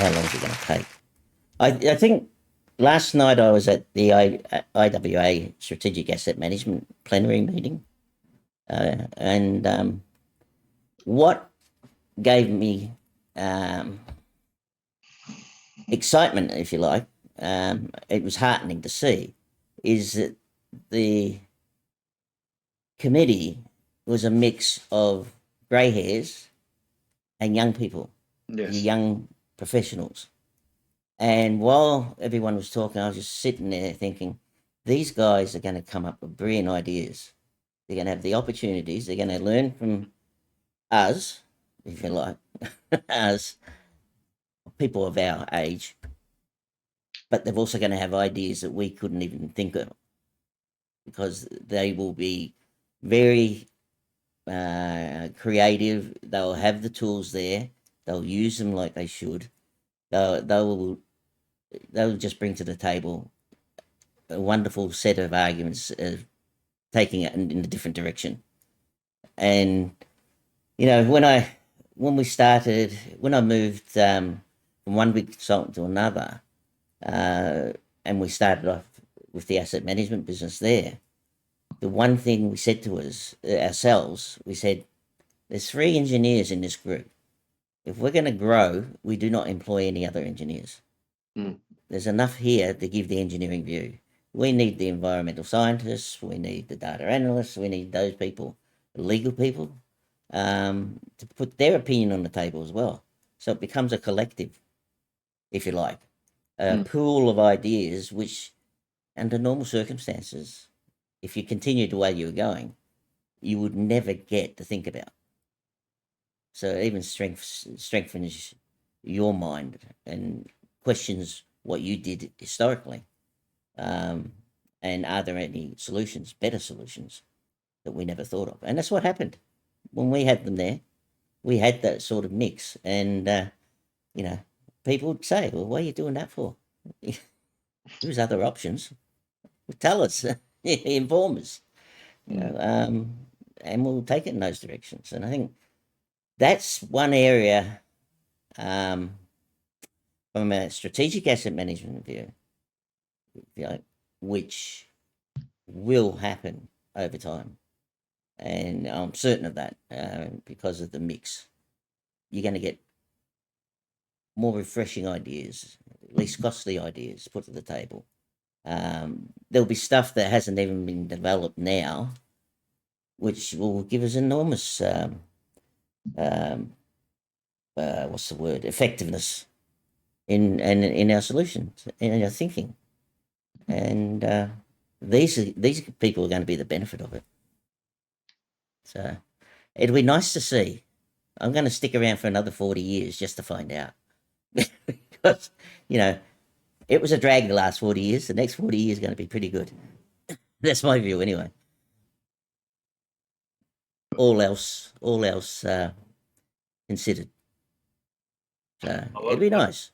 how long is it going to take? I think last night I was at the IWA Strategic Asset Management plenary meeting, and what gave me um, excitement, if you like, it was heartening to see, is that the committee was a mix of grey hairs and young people, Yes. young professionals. And while everyone was talking, I was just sitting there thinking, these guys are going to come up with brilliant ideas. They're going to have the opportunities. They're going to learn from us, if you like, as people of our age. But they're also going to have ideas that we couldn't even think of, because they will be very creative. They'll have the tools there. They'll use them like they should. They'll just bring to the table a wonderful set of arguments of taking it in a different direction. And when I moved from one big consultant to another, and we started off with the asset management business there, the one thing we said to ourselves, we said, there's 3 engineers in this group. If we're going to grow, we do not employ any other engineers. Mm. There's enough here to give the engineering view. We need the environmental scientists, we need the data analysts, we need those people, the legal people, to put their opinion on the table as well. So it becomes a collective, if you like, a pool of ideas which, under normal circumstances, if you continued the way you were going, you would never get to think about. So it even strengthens your mind and questions what you did historically. And are there any solutions, better solutions, that we never thought of? And that's what happened when we had them there. We had that sort of mix, and people would say, "Well, what are you doing that for?" There's other options. Well, tell us, inform us, and we'll take it in those directions. And I think that's one area, from a strategic asset management view, which will happen over time. And I'm certain of that, because of the mix. You're going to get more refreshing ideas, least costly ideas put to the table. There'll be stuff that hasn't even been developed now, which will give us enormous, what's the word, effectiveness in our solutions, in our thinking. And these people are going to be the benefit of it. So it'll be nice to see. I'm going to stick around for another 40 years just to find out. Because, it was a drag the last 40 years. The next 40 years is going to be pretty good. That's my view anyway. All else considered. So it'd be nice.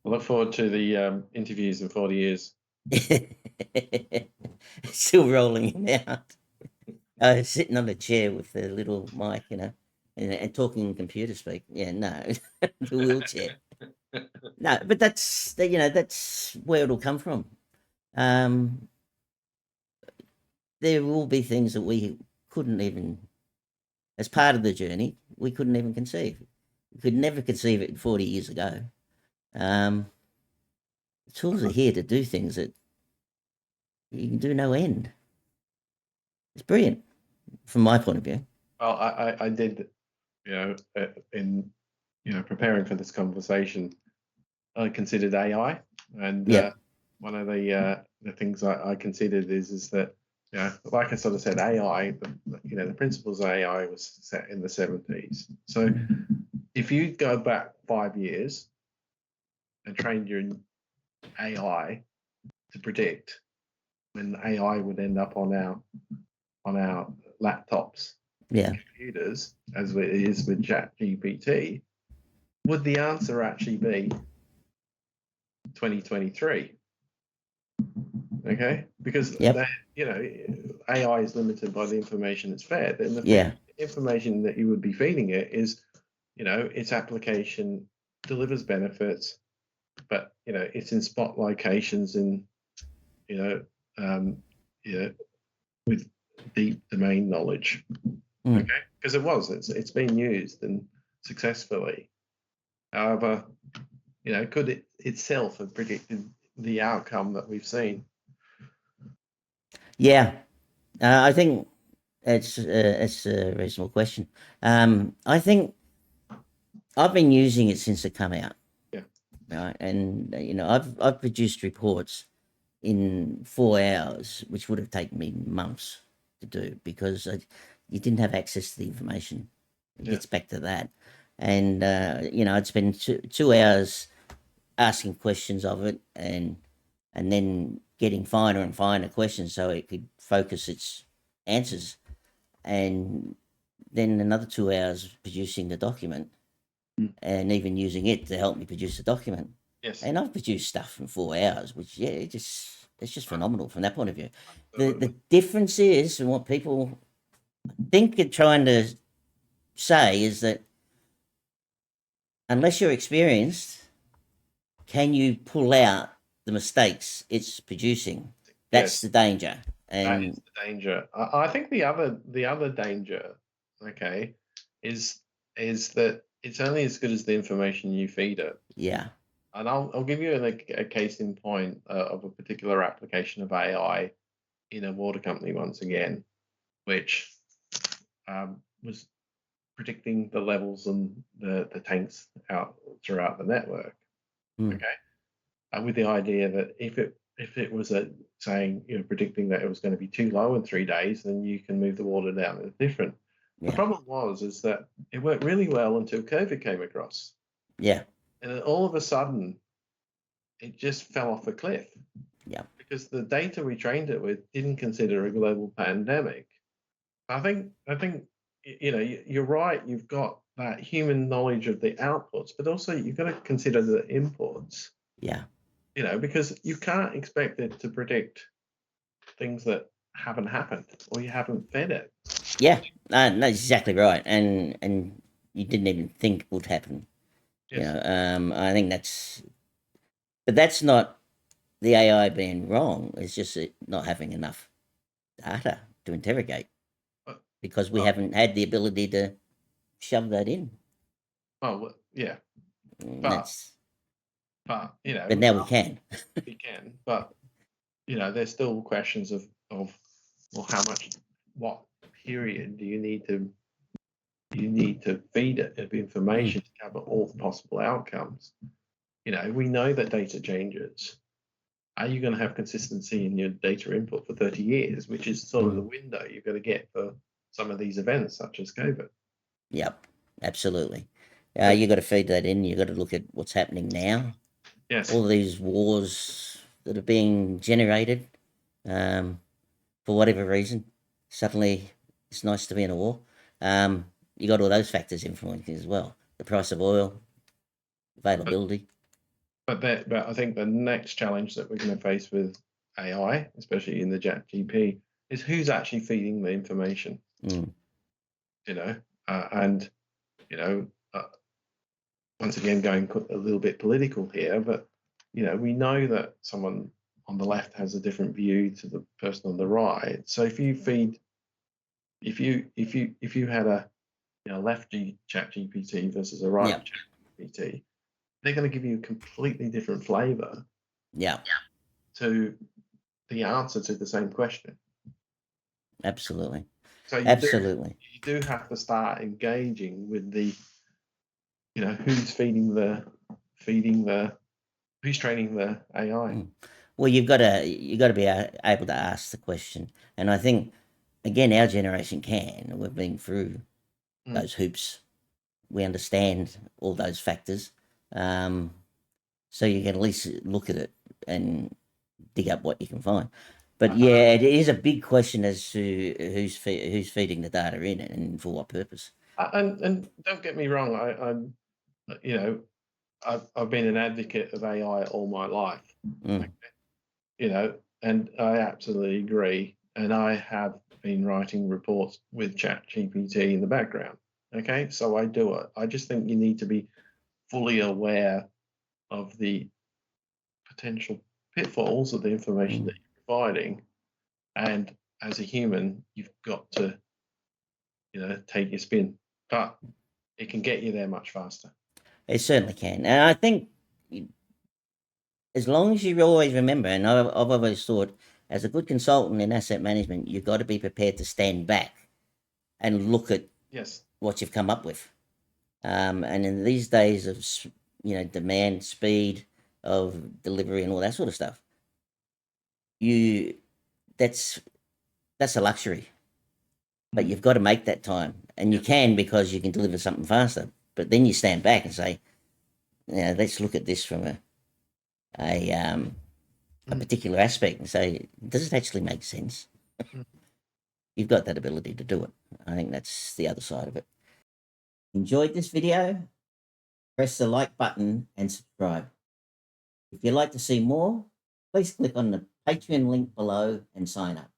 I look forward to the interviews in 40 years. Still rolling out. Sitting on a chair with the little mic, and talking computer speak. Yeah, no, the wheelchair. No, but that's where it'll come from. There will be things that we couldn't even, as part of the journey, we couldn't even conceive. We could never conceive it 40 years ago. The tools are here to do things that you can do no end. It's brilliant from my point of view. Well, I did, in preparing for this conversation, I considered AI, and one of the things I considered is that, like I sort of said, AI, the principles of AI was set in the 70s. So if you go back 5 years and trained your AI to predict when AI would end up on our laptops, computers, as it is with ChatGPT, would the answer actually be 2023? Okay, because AI is limited by the information it's fed, and the information that you would be feeding it is, its application delivers benefits, but it's in spot locations in you know um, you know with deep domain knowledge. Mm. Okay, because it's been used and successfully. However, could it itself have predicted the outcome that we've seen? Yeah, I think it's a reasonable question. I think I've been using it since it come out. Yeah. Right, and I've produced reports in 4 hours, which would have taken me months to do because you didn't have access to the information. It Yeah. gets back to that, and I'd spend 2 hours asking questions of it, and then getting finer and finer questions so it could focus its answers, and then another 2 hours producing the document, Mm. and even using it to help me produce the document. Yes. And I've produced stuff in 4 hours, which it's just phenomenal from that point of view. The difference is, and what people think are trying to say is that unless you're experienced, can you pull out the mistakes it's producing? That's Yes. the danger. That is And the danger. I think the other danger, okay, is that it's only as good as the information you feed it. yeah, And I'll give you a case in point of a particular application of AI in a water company once again, which was predicting the levels and the tanks out throughout the network. Mm. Okay, with the idea that if it was saying predicting that it was going to be too low in 3 days, then you can move the water down. It's different. The yeah, problem is that it worked really well until COVID came across, yeah, and then all of a sudden it just fell off a cliff. yeah, Because the data we trained it with didn't consider a global pandemic. I think you're right. You've got that human knowledge of the outputs, but also you've got to consider the inputs. yeah. Because you can't expect it to predict things that haven't happened or you haven't fed it. Yeah, that's exactly right. And you didn't even think would happen. Yes. I think but that's not the AI being wrong. It's just it not having enough data to interrogate But, because we oh, haven't had the ability to shove that in. yeah, Mm, but That's but but now we can. we can. But there's still questions of well, what period do you need to feed it of information to cover all the possible outcomes. We know that data changes. Are you going to have consistency in your data input for 30 years, which is sort of the window you've got to get for some of these events, such as COVID? Yep, absolutely. But- You got to feed that in. You got to look at what's happening now. Yes. All these wars that are being generated, for whatever reason, suddenly it's nice to be in a war. You got all those factors influencing as well. The price of oil, availability. But I think the next challenge that we're going to face with AI, especially in the ChatGPT, is who's actually feeding the information. Mm. And once again going a little bit political here, but we know that someone on the left has a different view to the person on the right. So if you had a left chat GPT versus a right chat GPT, they're going to give you a completely different flavor Yeah, to the answer to the same question. absolutely. So Absolutely. you do have to start engaging with the who's who's training the AI. Well, you got to be able to ask the question, and I think again our generation can. We've been through those hoops. We understand all those factors, so you can at least look at it and dig up what you can find. But yeah, it is a big question as to who's feeding the data in and for what purpose. And don't get me wrong, I'm I've been an advocate of AI all my life. Mm. And I absolutely agree. And I have been writing reports with ChatGPT in the background. Okay, so I do it. I just think you need to be fully aware of the potential pitfalls of the information that you're providing, and as a human, you've got to, take your spin, but it can get you there much faster. It certainly can. And I think as long as you always remember, and I've always thought, as a good consultant in asset management, you've got to be prepared to stand back and look at Yes. what you've come up with. And in these days of demand, speed of delivery, and all that sort of stuff, that's a luxury. But you've got to make that time, and you can, because you can deliver something faster. But then you stand back and say, let's look at this from a particular aspect and say, does it actually make sense? You've got that ability to do it. I think that's the other side of it. Enjoyed this video? Press the like button and subscribe. If you'd like to see more, please click on the Patreon link below and sign up.